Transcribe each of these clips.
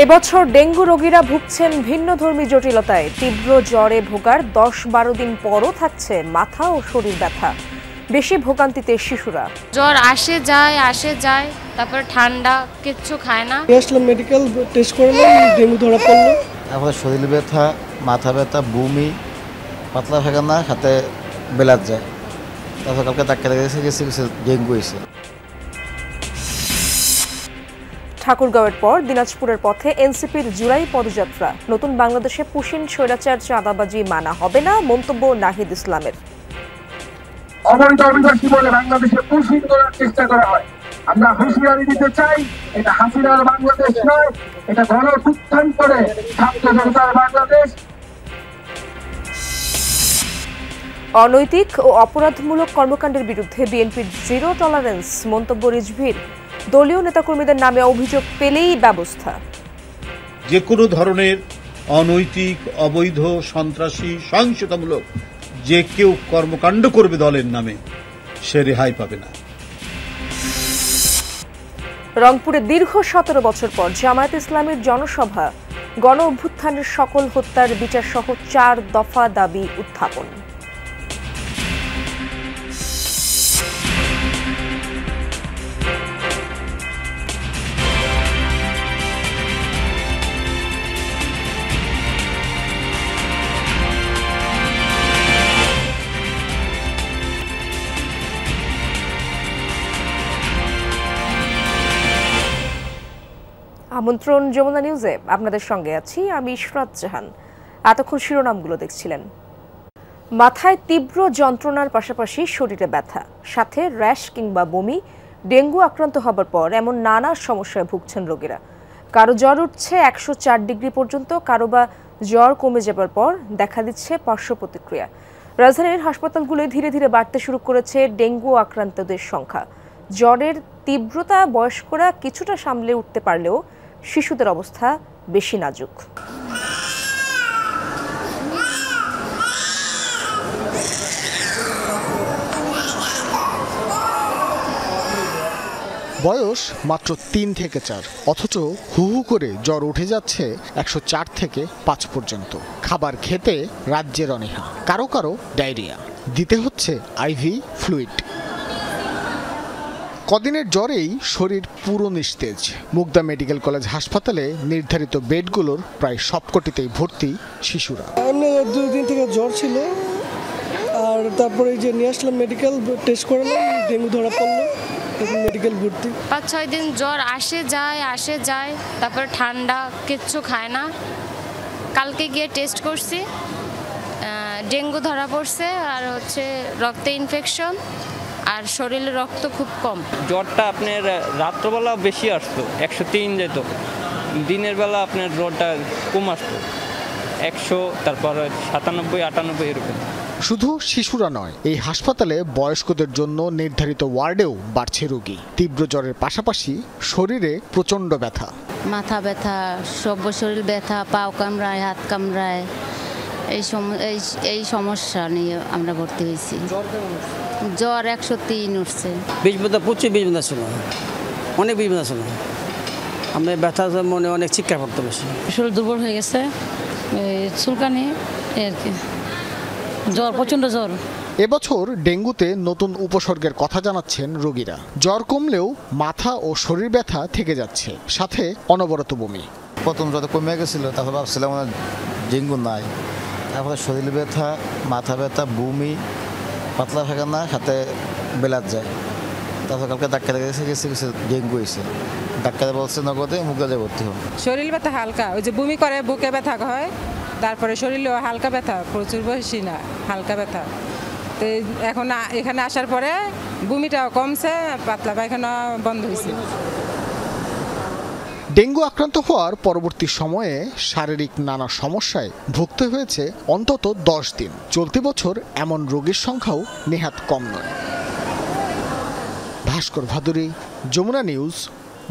এবছর ডেঙ্গু রোগীরা ভুগছেন ভিন্নধর্মী জটিলতায়। তীব্র জ্বরে ভোগার 10-12 দিন পরও থাকছে মাথা ও শরীর ব্যথা। বেশি ভোগান্তিতে শিশুরা। জ্বর আসে যায়, তারপর ঠান্ডা, কিচ্ছু খায় না। আসলে মেডিকেল টেস্ট করলাম, ডেঙ্গু ধরা পড়লো। তারপরে শরীর ব্যথা, মাথা ব্যথা, বমি, পাতলা পায়খানা, হাতে বেলাত যায়। তারপর কালকে ডাক্তার গেছে ডেঙ্গু হয়েছে। ঠাকুরগাঁওয়ের পর দিনাজপুরের পথে এনসিপির জুলাই পদযাত্রা। নতুন বাংলাদেশে পুশিন স্বৈরাচার চাঁদাবাজি মানা হবে না, মন্তব্য নাহিদ ইসলামের। অবৈধ অভিবাসী বলে বাংলাদেশে পুশিন করার চেষ্টা করা হয়। আমরা হুঁশিয়ারি দিতে চাই, এটা হাসিনার বাংলাদেশ নয়, এটা গণঅভ্যুত্থান করে ছাত্র জনতার বাংলাদেশ। অনৈতিক ও অপরাধমূলক কর্মকাণ্ডের বিরুদ্ধে বিএনপির জিরো টলারেন্স, মন্তব্য রিজভীর। দলীয় নেতাকর্মীদের নামে অভিযোগ পেলেই ব্যবস্থা। যে কোনো ধরনের অনৈতিক, অবৈধ, সন্ত্রাসী, সহিংসতামূলক যে কেউ কর্মকাণ্ড করবে দলের নামে, সে রেহাই পাবে না। রংপুরে দীর্ঘ 17 বছর পর জামায়াত ইসলামীর জনসভা। গণ অভ্যুত্থানের সকল হত্যার বিচার সহ 4 দফা দাবি উত্থাপন। আমন্ত্রণ যমুনা নিউজে, আপনাদের সঙ্গে আছি আমি ইশরাত জাহান। এতক্ষণ শিরোনামগুলো দেখছিলেন। মাথায় তীব্র যন্ত্রণার পাশাপাশি শরীরে ব্যথা, সাথে র্যাশ কিংবা বমি। ডেঙ্গু আক্রান্ত হবার পর এমন নানা সমস্যায় ভুগছেন রোগীরা। কারো জ্বর উঠছে 104 ডিগ্রি পর্যন্ত, কারো বা জ্বর কমে যাবার পর দেখা দিচ্ছে পার্শ্ব প্রতিক্রিয়া। রাজধানীর হাসপাতালগুলোয় ধীরে ধীরে বাড়তে শুরু করেছে ডেঙ্গু আক্রান্তদের সংখ্যা। জ্বরের তীব্রতা বয়স্করা কিছুটা সামলে উঠতে পারলেও শিশুদের অবস্থা বেশি নাজুক। বয়স মাত্র 3 থেকে 4, অথচ হু হু করে জ্বর উঠে যাচ্ছে 104 থেকে 5 পর্যন্ত। খাবার খেতে রাজ্যের অনীহা, কারো কারো ডায়রিয়া, দিতে হচ্ছে আইভি ফ্লুইড। কদিনের জ্বরেই শরীর পুরো নিস্তেজ। মুগদা মেডিকেল কলেজ হাসপাতালে নির্ধারিত বেডগুলোর প্রায় সবকটিতেই ভর্তি শিশুরা। এমনি 2 দিন থেকে জ্বর ছিল, আর তারপরে যে নিয়ে আসলাম মেডিকেল টেস্ট করলাম, ডেঙ্গু ধরা পড়লো, এখন মেডিকেল ভর্তি। 5-6 দিন জ্বর আসে যায়, তারপর ঠান্ডা, কিচ্ছু খায় না। কালকে গিয়ে টেস্ট করছি, ডেঙ্গু ধরা পড়ছে, আর হচ্ছে রক্তে ইনফেকশন, আর শরীরে রক্ত খুব কম। জ্বরটা আপনার রাত্রবেলা বেশি আসতো, 103 যেত। দিনের বেলা আপনার জ্বরটা কম আসতো, 100, তারপর 97-98 এরকম। শুধু শিশুরা নয়, এই হাসপাতালে বয়স্কদের জন্য নির্ধারিত ওয়ার্ডেও বাড়ছে রোগী। তীব্র জ্বরের পাশাপাশি শরীরে প্রচণ্ড ব্যথা, মাথা ব্যথা, সব শরীর ব্যথা, পাও কামড়ায়, হাত কামড়ায়। এই সমস্যা নিয়ে আমরা ভর্তি হয়েছি। জ্বর 103 উঠছে। প্রচুর বিষ ব্যথা ছিল, অনেক বিষ ব্যথা ছিল। আমরা ব্যথা মনে অনেক চিৎকার করতে বেশি। শরীর দুর্বল হয়ে গেছে, চুলকানি আর কি, জ্বর, প্রচণ্ড জ্বর। এবছর ডেঙ্গুতে নতুন উপসর্গের কথা জানাচ্ছেন রোগীরা। জ্বর কমলেও মাথা ও শরীর ব্যথা থেকে যাচ্ছে, সাথে অনবরত বমি। প্রথম যত কমে গেছিল, তারপর ভাবছিলাম ডেঙ্গু নাই। তারপরে শরীর ব্যথা, মাথা ব্যথা, বমি, পাতলা পায়খানা, হাতে বেলাত যায়। তারপর কালকে ডাক্তার গেছে ডেঙ্গু হয়েছে। ডাক্তার বলছে নগদে মুগদা ভর্তি হবে। শরীর ব্যথা হালকা, ওই যে বমি করে, বুকে ব্যথা হয়, তারপরে শরীরেও হালকা ব্যথা, প্রচুর বেশি না, হালকা ব্যথা। তো এখন এখানে আসার পরে বমিটাও কমছে, পাতলা পায়খানা বন্ধ হয়েছে। ডেঙ্গু আক্রান্ত হওয়ার পরবর্তী সময়ে শারীরিক নানা সমস্যায় ভুগতে হয়েছে অন্তত 10 দিন। চলতি বছর এমন রোগীর সংখ্যাও নেহাত কম নয়। ভাস্কর ভাদুরী, যমুনা নিউজ,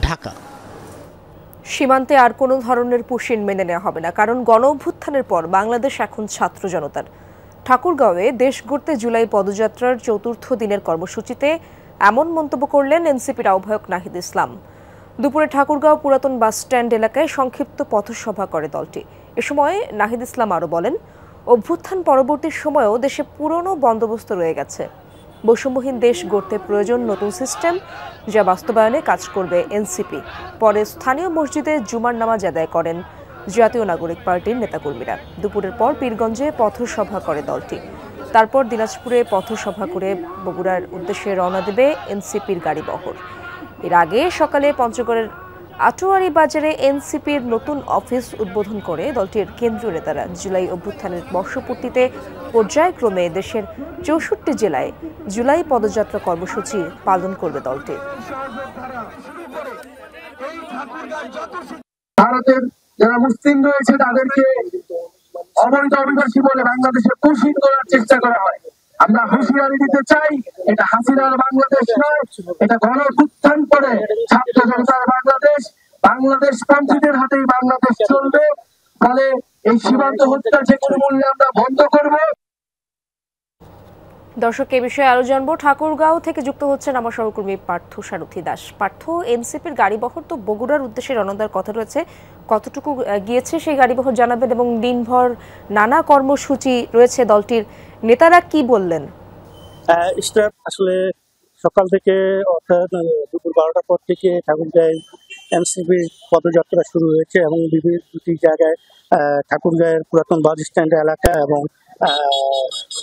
ঢাকা। সীমান্তে আর কোনো ধরনের পুশিন মেনে নেওয়া হবে না, কারণ গণ অভ্যুত্থানের পর বাংলাদেশ এখন ছাত্র জনতার। ঠাকুরগাঁওয়ে দেশ গড়তে জুলাই পদযাত্রার 4র্থ দিনের কর্মসূচিতে এমন মন্তব্য করলেন এনসিপির আহ্বায়ক নাহিদ ইসলাম। দুপুরে ঠাকুরগাঁও পুরাতন বাস স্ট্যান্ড এলাকায় সংক্ষিপ্ত পথসভা করে দলটি। এ সময় নাহিদ ইসলাম আরও বলেন, অভ্যুত্থান পরবর্তী সময়েও দেশে পুরনো বন্দোবস্ত রয়ে গেছে। বৈষম্যহীন দেশ গড়তে প্রয়োজন নতুন সিস্টেম, যা বাস্তবায়নে কাজ করবে এনসিপি। পরে স্থানীয় মসজিদে জুমার নামাজ আদায় করেন জাতীয় নাগরিক পার্টির নেতাকর্মীরা। দুপুরের পর পীরগঞ্জে পথসভা করে দলটি। তারপর দিনাজপুরে পথসভা করে বগুড়ার উদ্দেশ্যে রওনা দেবে এনসিপির গাড়িবহর। এর আগে সকালে পঞ্চগড়ের আটোয়ারি বাজারে এনসিপির নতুন অফিস উদ্বোধন করে দলটির কেন্দ্রীয় নেতারা। জুলাই অভ্যুত্থানের বর্ষপূর্তিতে পর্যায়ক্রমে দেশের 64 জেলায় জুলাই পদযাত্রা কর্মসূচি পালন করবে দলটি। ভারতের যারা মুসলিম রয়েছে তাদেরকে অবৈধ অভিবাসী বলে বাংলাদেশে পুষিয়ে তোলার চেষ্টা করা হয়। আমরা হুঁশিয়ারি দিতে চাই, এটা হাসিনার বাংলাদেশ নয়, এটা গণঅভ্যুত্থান করে ছাত্র জনতার বাংলাদেশ। বাংলাদেশ পন্থীদের হাতেই বাংলাদেশ চলবে। ফলে এই সীমান্ত হত্যা যে কোনো মূল্যে আমরা বন্ধ করব। দর্শক, এ বিষয়ে আরো জানবো। ঠাকুরগাঁও থেকে যুক্ত হচ্ছেন আমার সহকর্মী পার্থ সারথী দাস। পার্থ, এনসিপির গাড়িবহর তো বগুড়ার উদ্দেশ্যে রওনা দেওয়ার কথা রয়েছে, কতটুকু গিয়েছে সেই গাড়িবহর জানাবেন, এবং দিনভর নানা কর্মসূচি রয়েছে দলটির, নেতারা কি বললেন? আসলে সকাল থেকে অর্থাৎ দুপুর 12টার পর থেকে ঠাকুরগাঁয় এনসিপির পদযাত্রা শুরু হয়েছে এবং বিভিন্ন দুটি জায়গায় ঠাকুরগাঁয়ের পুরাতন বাস স্ট্যান্ড এলাকা এবং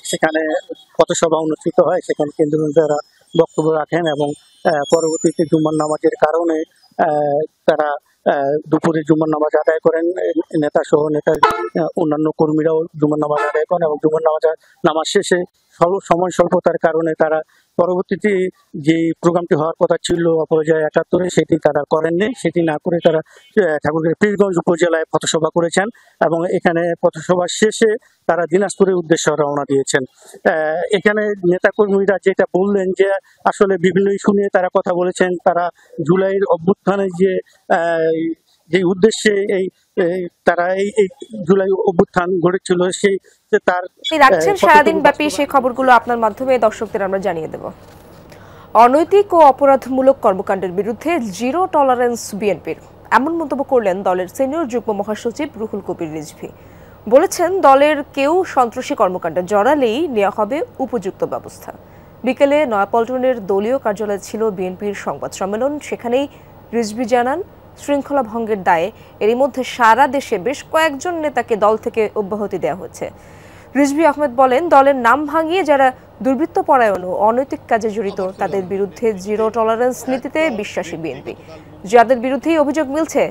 সেখানে পথসভা অনুষ্ঠিত হয়। সেখানে কেন্দ্রীয় নেতারা বক্তব্য রাখেন এবং পরবর্তীতে জুমার নামাজের কারণে তারা দুপুরে জুমার নামাজ আদায় করেন। নেতা সহ নেতার অন্যান্য কর্মীরাও জুমার নামাজ আদায় করেন এবং জুমার নামাজ শেষে সময় স্বল্পতার কারণে তারা পরবর্তীতে যে প্রোগ্রামটি হওয়ার কথা ছিল অপরাজয় ৭১, সেটি তারা করেননি। সেটি না করে তারা ঠাকুরগাঁও পীরগঞ্জ উপজেলায় পথসভা করেছেন এবং এখানে পথসভা শেষে তারা দিনাজপুরের উদ্দেশ্যে রওনা দিয়েছেন। এখানে নেতাকর্মীরা যেটা বললেন যে আসলে বিভিন্ন ইস্যু নিয়ে তারা কথা বলেছেন। তারা জুলাইয়ের অভ্যুত্থানে যে উদ্দেশ্যে তারা এই জুলাই অভ্যুত্থান গড়েছিল সেই তার রাখছেন সারাদিন ব্যাপী সেই খবরগুলো আপনার মাধ্যমে দর্শকদের আমরা জানিয়ে দেব। অনৈতিক ও অপরাধমূলক কর্মকাণ্ডের বিরুদ্ধে জিরো টলারেন্স বিএনপির, এমন মন্তব্য করলেন দলের সিনিয়র যুগ্ম মহাসচিব রুহুল কবির রিজভী। বলেছেন, দলের কেউ সন্ত্রাসী কর্মকাণ্ডে জড়ালেই নেওয়া হবে উপযুক্ত ব্যবস্থা। বিকেলে নয়াপল্টনের দলীয় কার্যালয়ে ছিল বিএনপির সংবাদ সম্মেলন। সেখানেই রিজভী জানান, শৃঙ্খলা ভঙ্গের দায়ে এরই মধ্যে সারা দেশে বেশ কয়েকজন নেতাকে দল থেকে অব্যাহতি দেওয়া হয়েছে। রিজভী আহমেদ বলেন, দলের নাম ভাঙিয়ে যারা দুর্বৃত্তপরায়ণ ও অনৈতিক কাজে জড়িত তাদের বিরুদ্ধে জিরো টলারেন্স নীতিতে বিশ্বাসী বিএনপি। যাদের বিরুদ্ধেই অভিযোগ মিলছে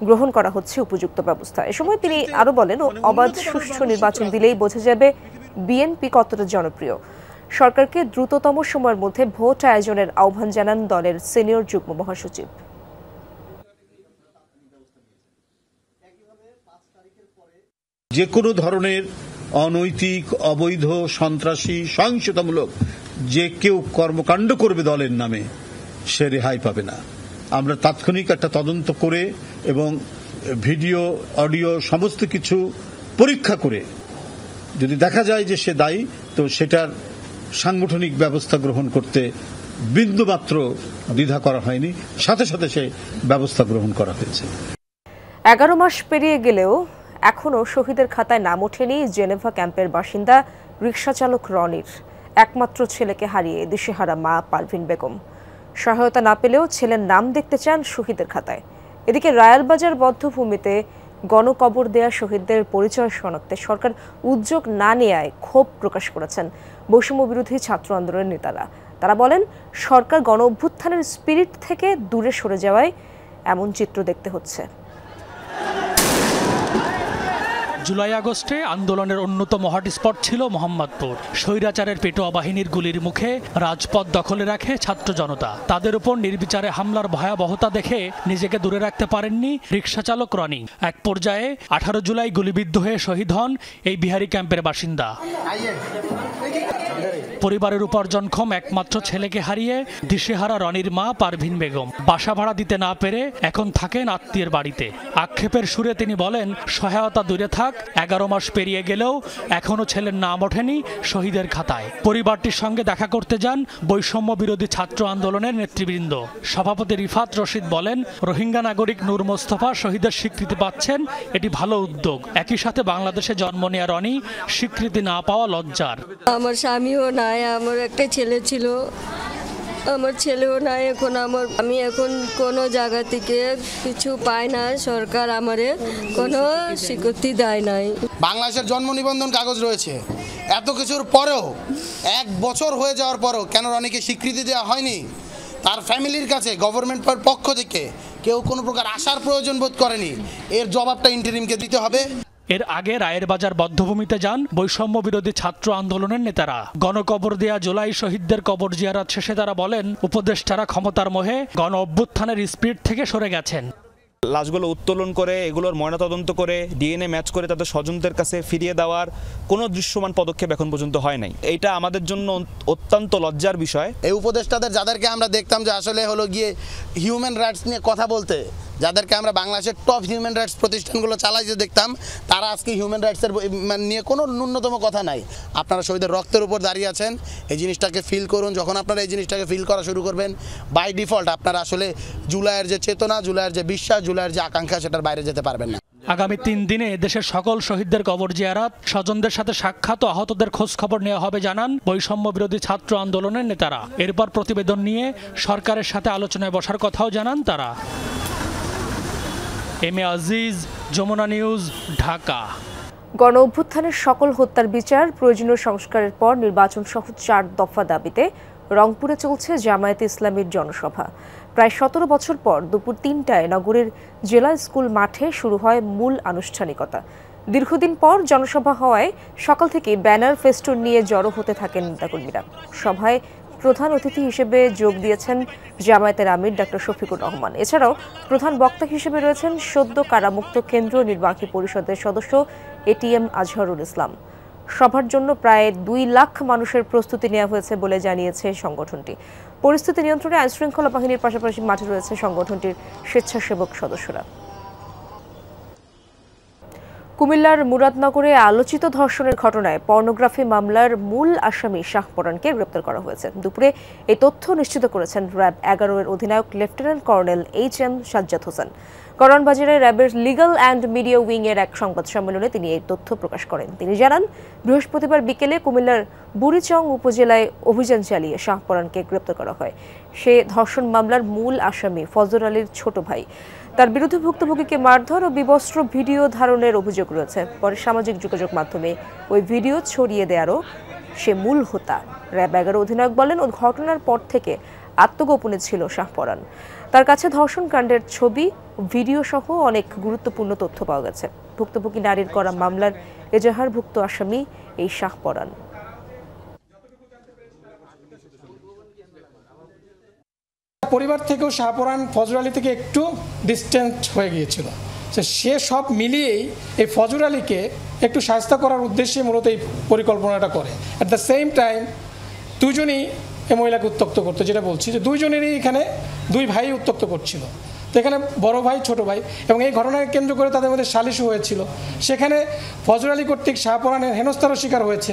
গ্রহণ করা হচ্ছে উপযুক্ত ব্যবস্থা। এ সময় তিনি আরো বলেন, অবাধ সুষ্ঠু নির্বাচন দিলেই বোঝা যাবে বিএনপি কতটা জনপ্রিয়। সরকারকে দ্রুততম সময়ের মধ্যে ভোট আয়োজনের আহ্বান জানান দলের সিনিয়র যুগ্ম মহাসচিব। যে কোনো ধরনের অনৈতিক, অবৈধ, সন্ত্রাসী, সহিংসতামূলক যে কেউ কর্মকাণ্ড করবে দলের নামে, সে রেহাই পাবে না। আমরা তাৎক্ষণিক একটা তদন্ত করে এবং ভিডিও, অডিও সমস্ত কিছু পরীক্ষা করে যদি দেখা যায় যে সে দায়ী, তো সেটার সাংগঠনিক ব্যবস্থা গ্রহণ করতে বিন্দুমাত্র দ্বিধা করা হয়নি, সাথে সাথে সে ব্যবস্থা গ্রহণ করা হয়েছে। 11 মাস পেরিয়ে গেলেও এখনও শহীদের খাতায় নাম ওঠেনি জেনেভা ক্যাম্পের বাসিন্দা রিকশা চালক রনির। একমাত্র ছেলেকে হারিয়ে দিশেহারা মা পারভিন বেগম। সহায়তা না পেলেও ছেলের নাম দেখতে চান শহীদের খাতায়। এদিকে রায়ালবাজার বধ্যভূমিতে গণকবর দেয়া শহীদদের পরিচয় শনাক্তে সরকার উদ্যোগ না নেয়ায় ক্ষোভ প্রকাশ করেছেন বৈষম্য বিরোধী ছাত্র আন্দোলনের নেতারা। তারা বলেন, সরকার গণ অভ্যুত্থানের স্পিরিট থেকে দূরে সরে যাওয়ায় এমন চিত্র দেখতে হচ্ছে। জুলাই আগস্টে আন্দোলনের অন্যতম হটস্পট ছিল মোহাম্মদপুর। স্বৈরাচারের পেটোয়া বাহিনীর গুলির মুখে রাজপথ দখলে রাখে ছাত্র জনতা। তাদের উপর নির্বিচারে হামলার ভয়াবহতা দেখে নিজেকে দূরে রাখতে পারেননি রিকশা চালক রনি। এক পর্যায়ে 18 জুলাই গুলিবিদ্ধ হয়ে শহীদ হন এই বিহারি ক্যাম্পের বাসিন্দা। পরিবারের উপার্জনক্ষম একমাত্র ছেলেকে হারিয়ে দিশেহারা রনির মা পারভিন বেগম বাসা ভাড়া দিতে না পেরে এখন থাকেন আত্মীয়ের বাড়িতে। আক্ষেপের সুরে তিনি বলেন, সহায়তা দূরে থাক, 11 মাস পেরিয়ে গেলেও এখনো ছেলের নাম ওঠেনি শহীদের খাতায়। পরিবারটির সঙ্গে দেখা করতে যান বৈষম্য বিরোধী ছাত্র আন্দোলনের নেতৃবৃন্দ। সভাপতি রিফাত রশিদ বলেন, রোহিঙ্গা নাগরিক নূর মোস্তফা শহীদের স্বীকৃতি পাচ্ছেন, এটি ভালো উদ্যোগ। একই সাথে বাংলাদেশে জন্ম নেওয়া রনি স্বীকৃতি না পাওয়া লজ্জার। আমার স্বামীও নাই, আমার একটা ছেলে ছিল, আমার ছেলেও নাই এখন। আমি এখন কোনো জায়গা থেকে কিছু পাই না, সরকার আমারে কোনো স্বীকৃতি দেয় নাই। বাংলাদেশের জন্ম নিবন্ধন কাগজ রয়েছে, এত কিছুর পরেও 1 বছর হয়ে যাওয়ার পরেও কেন রনিকে স্বীকৃতি দেওয়া হয়নি? তার ফ্যামিলির কাছে গভর্নমেন্টের পক্ষ থেকে কেউ কোনো প্রকার আসার প্রয়োজন বোধ করেনি। এর জবাবটা ইন্টারিমকে দিতে হবে। এর আগে রায়ের বাজার বদ্ধভূমিতে যান বৈষম্য বিরোধী ছাত্র আন্দোলনের নেতারা। গণকবর দেয়া জুলাই শহীদদের কবর জিয়ারত শেষে তারা বলেন, উপদেষ্টারা ক্ষমতার মোহে গণ অভ্যুত্থানের স্পিরিট থেকে সরে গেছেন। লাশগুলো উত্তোলন করে এগুলোর ময়নাতদন্ত করে ডিএনএ ম্যাচ করে তাদের স্বজনদের কাছে ফিরিয়ে দেওয়ার কোনো দৃশ্যমান পদক্ষেপ এখন পর্যন্ত হয় নাই। এটা আমাদের জন্য অত্যন্ত লজ্জার বিষয়। এই উপদেষ্টাদের যাদেরকে আমরা দেখতাম যে আসলে হলো গিয়ে হিউম্যান রাইটস নিয়ে কথা বলতে, যাদেরকে আমরা বাংলাদেশের টপ হিউম্যান রাইটস প্রতিষ্ঠানগুলো চালাইতে দেখতাম, তারা আজকে হিউম্যান রাইটসের নিয়ে কোনো ন্যূনতম কথা নাই। আপনারা শহীদের রক্তের উপর দাঁড়িয়ে আছেন, এই জিনিসটাকে ফিল করুন। যখন আপনারা এই জিনিসটাকে ফিল করা শুরু করবেন, বাই ডিফল্ট আপনারা আসলে জুলাইয়ের যে চেতনা, জুলাইয়ের যে বিশ্বাস, জুলাইয়ের যে আকাঙ্ক্ষা, সেটার বাইরে যেতে পারবেন না। আগামী 3 দিনে দেশের সকল শহীদদের কবর জিয়ারত, স্বজনদের সাথে সাক্ষাৎ ও আহতদের খোঁজ খবর নেওয়া হবে জানান বৈষম্য বিরোধী ছাত্র আন্দোলনের নেতারা। এরপর প্রতিবেদন নিয়ে সরকারের সাথে আলোচনায় বসার কথাও জানান তারা। M A Aziz, Jamuna news, Dhaka. গণ অভ্যুত্থানের সকল হত্যার বিচার, প্রয়োজনীয় সংস্কারের পর নির্বাচন সহ 4 দফা দাবিতে রংপুরে চলছে জামায়াতে ইসলামীর জনসভা। প্রায় 17 বছর পর দুপুর 3টায় নগরের জেলা স্কুল মাঠে শুরু হয় মূল আনুষ্ঠানিকতা। দীর্ঘদিন পর জনসভা হওয়ায় সকাল থেকে ব্যানার ফেস্টুন নিয়ে জড়ো হতে থাকেন নেতাকর্মীরা। সভায় প্রধান অতিথি হিসেবে যোগ দিয়েছেন জামায়াতের আমির ডক্টর শফিকুর রহমান। এছাড়াও প্রধান বক্তা হিসেবে রয়েছেন সদ্য কারামুক্ত কেন্দ্রীয় নির্বাহী পরিষদের সদস্য এটিএম আজহারুল ইসলাম। সভার জন্য প্রায় 2 লাখ মানুষের প্রস্তুতি নেওয়া হয়েছে বলে জানিয়েছে সংগঠনটি। পরিস্থিতি নিয়ন্ত্রণে আইনশৃঙ্খলা বাহিনীর পাশাপাশি মাঠে রয়েছে সংগঠনটির স্বেচ্ছাসেবক সদস্যরা। কুমিল্লার মুরাদনগরে আলোচিত ধর্ষণের ঘটনায় পর্নোগ্রাফি মামলার মূল আসামি শাহপরানকে গ্রেপ্তার করা হয়েছে। দুপুরে এই তথ্য নিশ্চিত করেছেন র্যাব 11 এর অধিনায়ক lieutenant colonel HM Sajjad Hossain. করণবাজারে র্যাবের লিগ্যাল অ্যান্ড মিডিয়া উইং এর এক সংবাদ সম্মেলনে তিনি এই তথ্য প্রকাশ করেন। তিনি জানান, বৃহস্পতিবার বিকেলে কুমিল্লার বুড়িচং উপজেলায় অভিযান চালিয়ে শাহপরানকে গ্রেপ্তার করা হয়। সে ধর্ষণ মামলার মূল আসামি ফজর আলীর ছোট ভাই। তার বিরুদ্ধে ভুক্তভোগীকে মারধর ও বিবস্ত্র ভিডিও ধারণের অভিযোগ রয়েছে। পরে সামাজিক যোগাযোগ মাধ্যমে ওই ভিডিও ছড়িয়ে দেওয়ারও সে মূল হোতা। র্যাব 11 অধিনায়ক বলেন, ওই ঘটনার পর থেকে আত্মগোপনে ছিল শাহপরান। তার কাছে ধর্ষণ কাণ্ডের ছবি, ভিডিও সহ অনেক গুরুত্বপূর্ণ তথ্য পাওয়া গেছে। ভুক্তভোগী নারীর করা মামলার এজাহারভুক্ত আসামি এই শাহপরান। পরিবার থেকেও শাহপরান ফজর আলী থেকে একটু ডিস্টেন্স হয়ে গিয়েছিল। সে সব মিলিয়েই এই ফজর আলীকে একটু শায়েস্তা করার উদ্দেশ্যে মূলত এই পরিকল্পনাটা করে। অ্যাট দ্য সেম টাইম দুজনই এই মহিলাকে উত্ত্যক্ত করতো, যেটা বলছি যে দুইজনেরই এখানে 2 ভাই উত্ত্যক্ত করছিল। তো এখানে বড় ভাই ছোট ভাই, এবং এই ঘটনাকে কেন্দ্র করে তাদের মধ্যে সালিশও হয়েছিল। সেখানে ফজর আলী কর্তৃক শাহপরানের হেনস্থারও শিকার হয়েছে।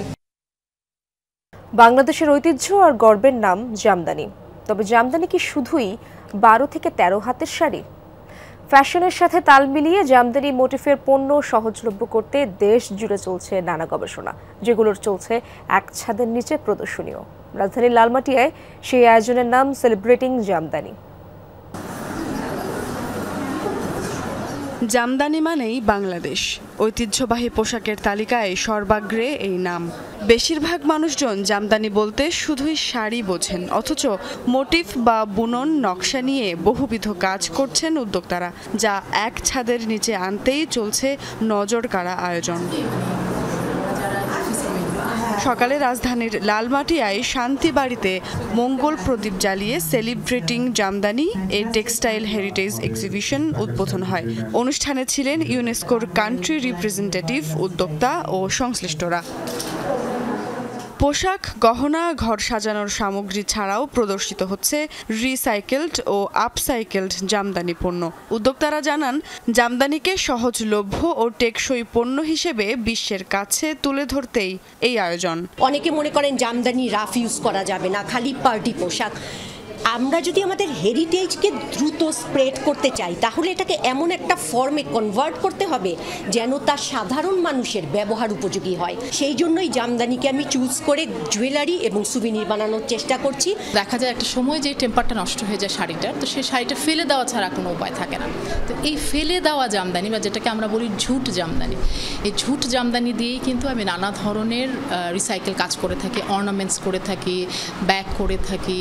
বাংলাদেশের ঐতিহ্য আর গর্বের নাম জামদানি। তবে জামদানি কি শুধুই 12 থেকে 13 হাতের শাড়ি? ফ্যাশনের সাথে তাল মিলিয়ে জামদানি মোটিফের পণ্য সহজলভ্য করতে দেশ জুড়ে চলছে নানা গবেষণা, যেগুলোর চলছে এক ছাদের নিচে প্রদর্শনীয়। রাজধানীর লালমাটিয়ায় সেই আয়োজনের নাম সেলিব্রেটিং জামদানি। জামদানি মানেই বাংলাদেশ। ঐতিহ্যবাহী পোশাকের তালিকায় সর্বাগ্রে এই নাম। বেশিরভাগ মানুষজন জামদানি বলতে শুধুই শাড়ি বোঝেন, অথচ মোটিফ বা বুনন নকশা নিয়ে বহুবিধ কাজ করছেন উদ্যোক্তারা, যা এক ছাদের নিচে আনতেই চলছে নজর কাড়া আয়োজন। সকালে রাজধানীর লালমাটিয়ায় শান্তিবাড়িতে মঙ্গল প্রদীপ জ্বালিয়ে সেলিব্রেটিং জামদানি এ টেক্সটাইল হেরিটেজ এক্সিবিশন উদ্বোধন হয়। অনুষ্ঠানে ছিলেন ইউনেস্কোর কান্ট্রি রিপ্রেজেন্টেটিভ, উদ্যোক্তা ও সংশ্লিষ্টরা। পোশাক, গহনা, ঘর সাজানোর সামগ্রী ছাড়াও প্রদর্শিত হচ্ছে রিসাইকেলড ও আপসাইকেলড জামদানি পণ্য। উদ্যোক্তারা জানান, জামদানিকে সহজলভ্য ও টেকসই পণ্য হিসেবে বিশ্বের কাছে তুলে ধরতেই এই আয়োজন। অনেকে মনে করেন জামদানি রাফ ইউজ করা যাবে না, খালি পার্টি পোশাক। আমরা যদি আমাদের হেরিটেজকে দ্রুত স্প্রেড করতে চাই, তাহলে এটাকে এমন একটা ফর্মে কনভার্ট করতে হবে যেন তা সাধারণ মানুষের ব্যবহার উপযোগী হয়। সেই জন্যই জামদানিকে আমি চুজ করে জুয়েলারি এবং সুভিনির বানানোর চেষ্টা করছি। দেখা যায় একটা সময় যে টেম্পারটা নষ্ট হয়ে যায় শাড়িটার, তো সেই শাড়িটা ফেলে দেওয়া ছাড়া কোনো উপায় থাকে না। তো এই ফেলে দেওয়া জামদানি বা যেটাকে আমরা বলি ঝুট জামদানি, এই ঝুট জামদানি দিয়েই কিন্তু আমি নানা ধরনের রিসাইকেল কাজ করে থাকি, অর্নামেন্টস করে থাকি, ব্যাগ করে থাকি।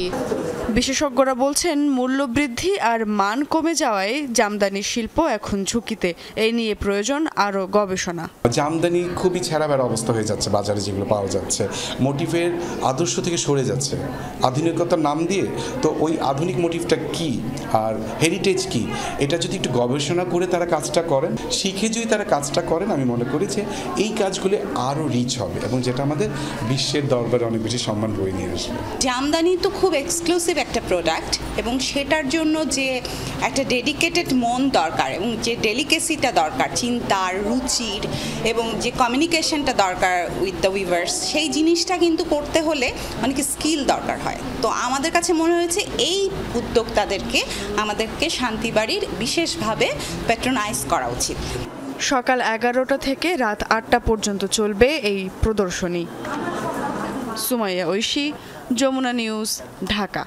বিশেষজ্ঞরা বলছেন, মূল্যবৃদ্ধি আর মান কমে যাওয়ায় জামদানি শিল্প এখন ঝুঁকিতে। এই নিয়ে প্রয়োজন আরও গবেষণা। জামদানি খুবই ছেঁড়া বেড়া অবস্থা হয়ে যাচ্ছে, বাজারে যেগুলো পাওয়া যাচ্ছে মোটিভের আদর্শ থেকে সরে যাচ্ছে আধুনিকতার নাম দিয়ে। তো ওই আধুনিক মোটিভটা কি আর হেরিটেজ কি, এটা যদি একটু গবেষণা করে তারা কাজটা করেন, শিখে যদি তারা কাজটা করেন, আমি মনে করি যে এই কাজগুলো আরও রিচ হবে এবং যেটা আমাদের বিশ্বের দরবারে অনেক বেশি সম্মান বয়ে নিয়ে আসবে। জামদানি তো খুব এক্সক্লুসিভ একটা প্রোডাক্ট এবং সেটার জন্য যে একটা ডেডিকেটেড মন দরকার এবং যে ডেলিকেসিটা দরকার, চিন্তার, রুচির এবং যে কমিউনিকেশনটা দরকার উইথ দ্য উইভার্স, সেই জিনিসটা কিন্তু করতে হলে অনেক স্কিল দরকার হয়। তো আমাদের কাছে মনে হয়েছে এই উদ্যোক্তাদেরকে আমাদেরকে শান্তিবাড়ির বিশেষভাবে প্যাট্রোনাইজ করা উচিত। সকাল 11টা থেকে রাত 8টা পর্যন্ত চলবে এই প্রদর্শনী। সুমাইয়া ঐশী, যমুনা নিউজ, ঢাকা।